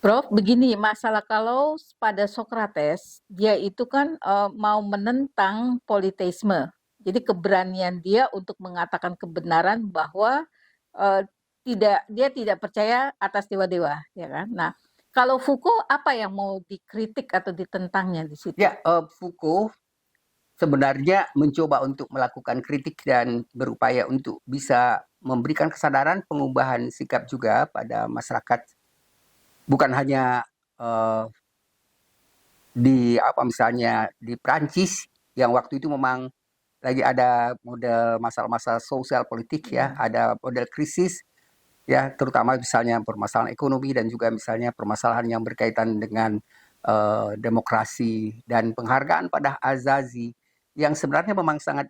Prof, begini masalah kalau pada Sokrates dia itu kan mau menentang politeisme. Jadi keberanian dia untuk mengatakan kebenaran bahwa eh, dia tidak percaya atas dewa-dewa, ya kan? Nah, kalau Foucault apa yang mau dikritik atau ditentangnya di situ? Ya, Foucault sebenarnya mencoba untuk melakukan kritik dan berupaya untuk bisa memberikan kesadaran pengubahan sikap juga pada masyarakat, bukan hanya eh, di apa misalnya di Prancis yang waktu itu memang lagi ada model masalah-masalah sosial politik ya, ada model krisis ya, terutama misalnya permasalahan ekonomi dan juga misalnya permasalahan yang berkaitan dengan demokrasi dan penghargaan pada Azazi yang sebenarnya memang sangat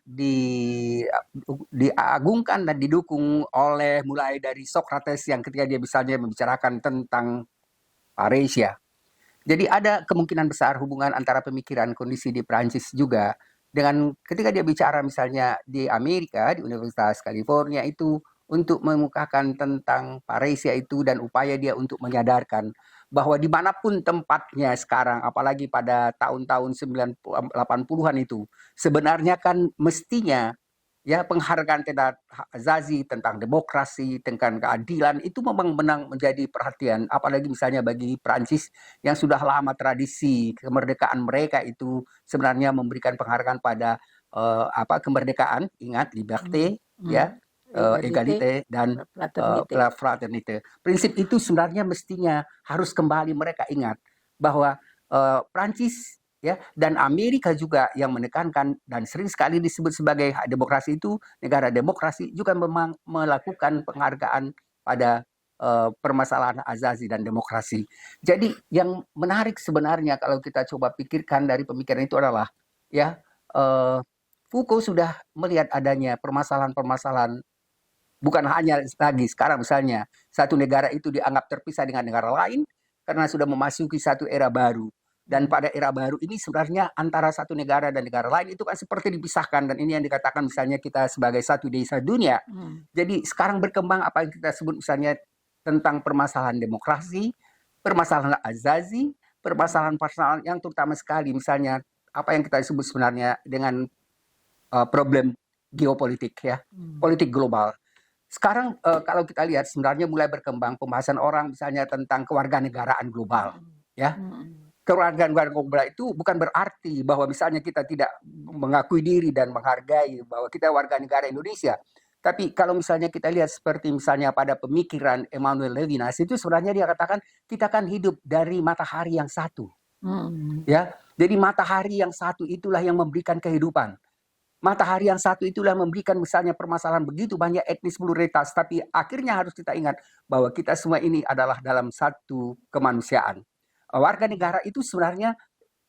diagungkan dan didukung oleh mulai dari Socrates yang ketika dia misalnya membicarakan tentang paresia. Jadi ada kemungkinan besar hubungan antara pemikiran kondisi di Prancis juga dengan ketika dia bicara misalnya di Amerika, di Universitas California itu untuk memukakan tentang paresia itu dan upaya dia untuk menyadarkan bahwa dimanapun tempatnya sekarang, apalagi pada tahun-tahun 80-an itu, sebenarnya kan mestinya ya penghargaan tentang hak azazi, tentang demokrasi, tentang keadilan itu memang menang menjadi perhatian, apalagi misalnya bagi Prancis yang sudah lama tradisi kemerdekaan mereka itu sebenarnya memberikan penghargaan pada kemerdekaan, ingat liberté ya, Egalité, egalite dan fraternité. fraternité. Prinsip itu sebenarnya mestinya harus kembali mereka ingat bahwa Prancis ya dan Amerika juga yang menekankan dan sering sekali disebut sebagai demokrasi itu negara demokrasi juga memang melakukan penghargaan pada permasalahan azazi dan demokrasi. Jadi yang menarik sebenarnya kalau kita coba pikirkan dari pemikiran itu adalah ya uh, Foucault sudah melihat adanya permasalahan-permasalahan bukan hanya lagi sekarang misalnya satu negara itu dianggap terpisah dengan negara lain karena sudah memasuki satu era baru. Dan pada era baru ini sebenarnya antara satu negara dan negara lain itu kan seperti dipisahkan dan ini yang dikatakan misalnya kita sebagai satu desa dunia. Jadi sekarang berkembang apa yang kita sebut misalnya tentang permasalahan demokrasi, permasalahan azazi, permasalahan-permasalahan yang terutama sekali misalnya apa yang kita sebut sebenarnya dengan problem geopolitik ya, politik global. Sekarang kalau kita lihat sebenarnya mulai berkembang pembahasan orang misalnya tentang kewarganegaraan global ya. Kewarganegaraan global itu bukan berarti bahwa misalnya kita tidak mengakui diri dan menghargai bahwa kita warga negara Indonesia. Tapi kalau misalnya kita lihat seperti misalnya pada pemikiran Emmanuel Levinas itu sebenarnya dia katakan kita kan hidup dari matahari yang satu. Ya, jadi matahari yang satu itulah yang memberikan kehidupan. Matahari yang satu itulah memberikan misalnya permasalahan begitu banyak etnis pluralitas, tapi akhirnya harus kita ingat bahwa kita semua ini adalah dalam satu kemanusiaan. Warga negara itu sebenarnya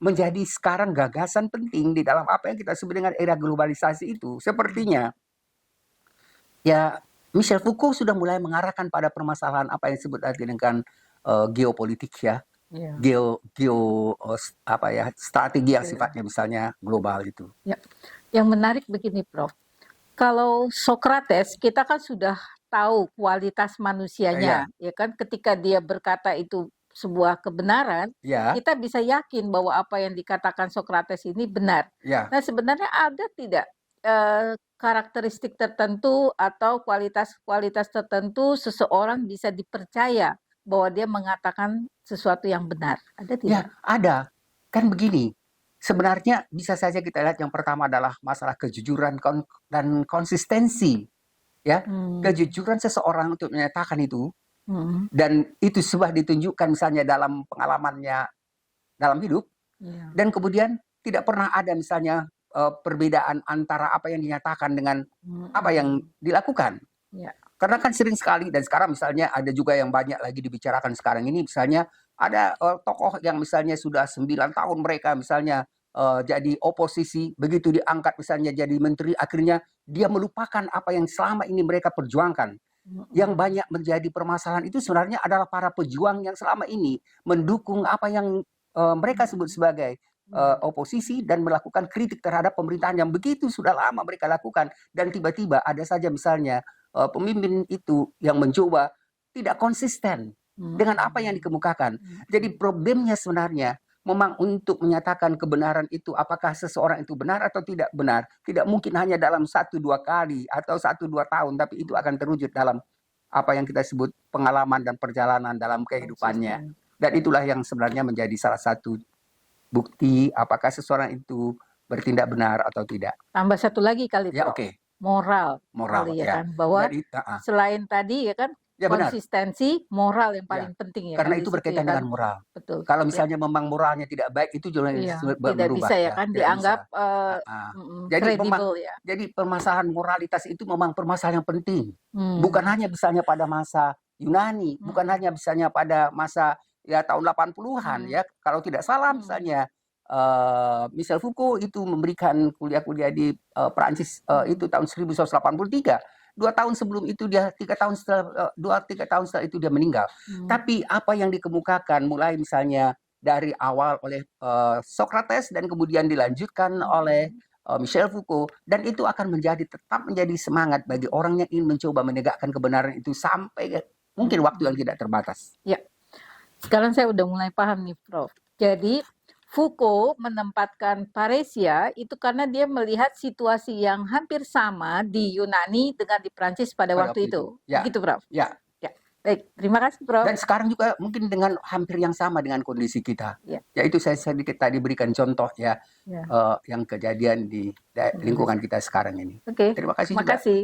menjadi sekarang gagasan penting di dalam apa yang kita sebut dengan era globalisasi itu. Sepertinya ya Michel Foucault sudah mulai mengarahkan pada permasalahan apa yang disebut tadi dengan geopolitik ya. Ya. Strategi yang sifatnya misalnya global itu. Ya. Yang menarik begini, Prof. Kalau Sokrates kita kan sudah tahu kualitas manusianya, ya kan? Ketika dia berkata itu sebuah kebenaran, kita bisa yakin bahwa apa yang dikatakan Sokrates ini benar. Nah, sebenarnya ada tidak karakteristik tertentu atau kualitas-kualitas tertentu seseorang bisa dipercaya bahwa dia mengatakan sesuatu yang benar? Ada tidak? Ya, ada. Kan begini, sebenarnya bisa saja kita lihat yang pertama adalah masalah kejujuran dan konsistensi. Ya, kejujuran seseorang untuk menyatakan itu dan itu sudah ditunjukkan misalnya dalam pengalamannya dalam hidup dan kemudian tidak pernah ada misalnya perbedaan antara apa yang dinyatakan dengan apa yang dilakukan. Karena kan sering sekali dan sekarang misalnya ada juga yang banyak lagi dibicarakan sekarang ini misalnya ada tokoh yang misalnya sudah 9 tahun mereka misalnya jadi oposisi, begitu diangkat misalnya jadi menteri, akhirnya dia melupakan apa yang selama ini mereka perjuangkan. Yang banyak menjadi permasalahan itu sebenarnya adalah para pejuang yang selama ini mendukung apa yang mereka sebut sebagai oposisi dan melakukan kritik terhadap pemerintahan yang begitu sudah lama mereka lakukan. Dan tiba-tiba ada saja misalnya pemimpin itu yang mencoba tidak konsisten dengan apa yang dikemukakan. Jadi problemnya sebenarnya memang untuk menyatakan kebenaran itu, apakah seseorang itu benar atau tidak benar, tidak mungkin hanya dalam 1-2 kali atau 1-2 tahun, tapi itu akan terwujud dalam apa yang kita sebut pengalaman dan perjalanan dalam kehidupannya. Dan itulah yang sebenarnya menjadi salah satu bukti apakah seseorang itu bertindak benar atau tidak. Tambah satu lagi kali, Ya, Prof. oke. Moral Moral, kali ya. kan, bahwa Jadi, selain tadi ya kan, ya benar. konsistensi, moral yang paling penting ya Karena kan, itu di situ berkaitan ya kan. dengan moral. Betul. Kalau misalnya memang moralnya tidak baik, itu juga Tidak berubah bisa ya kan, tidak dianggap Jadi kredibel ya. jadi permasalahan moralitas itu memang permasalahan yang penting. Bukan hanya misalnya pada masa Yunani, bukan hanya misalnya pada masa ya tahun 80-an ya. Kalau tidak salah misalnya Michel Foucault itu memberikan kuliah-kuliah di Perancis itu tahun 1983. 2 tahun sebelum itu dia 3 tahun setelah itu dia meninggal. Tapi apa yang dikemukakan mulai misalnya dari awal oleh Socrates dan kemudian dilanjutkan oleh Michel Foucault, dan itu akan tetap menjadi semangat bagi orang yang ingin mencoba menegakkan kebenaran itu sampai mungkin waktu yang tidak terbatas. Ya, sekarang saya udah mulai paham nih, Prof. Jadi Foucault menempatkan paresia itu karena dia melihat situasi yang hampir sama di Yunani dengan di Prancis pada waktu itu. Ya. Begitu, Prof? Ya. Baik, terima kasih, Prof. Dan sekarang juga mungkin dengan hampir yang sama dengan kondisi kita. Yaitu saya sedikit tadi berikan contoh yang kejadian di lingkungan kita sekarang ini. Oke. Terima kasih juga. Terima kasih.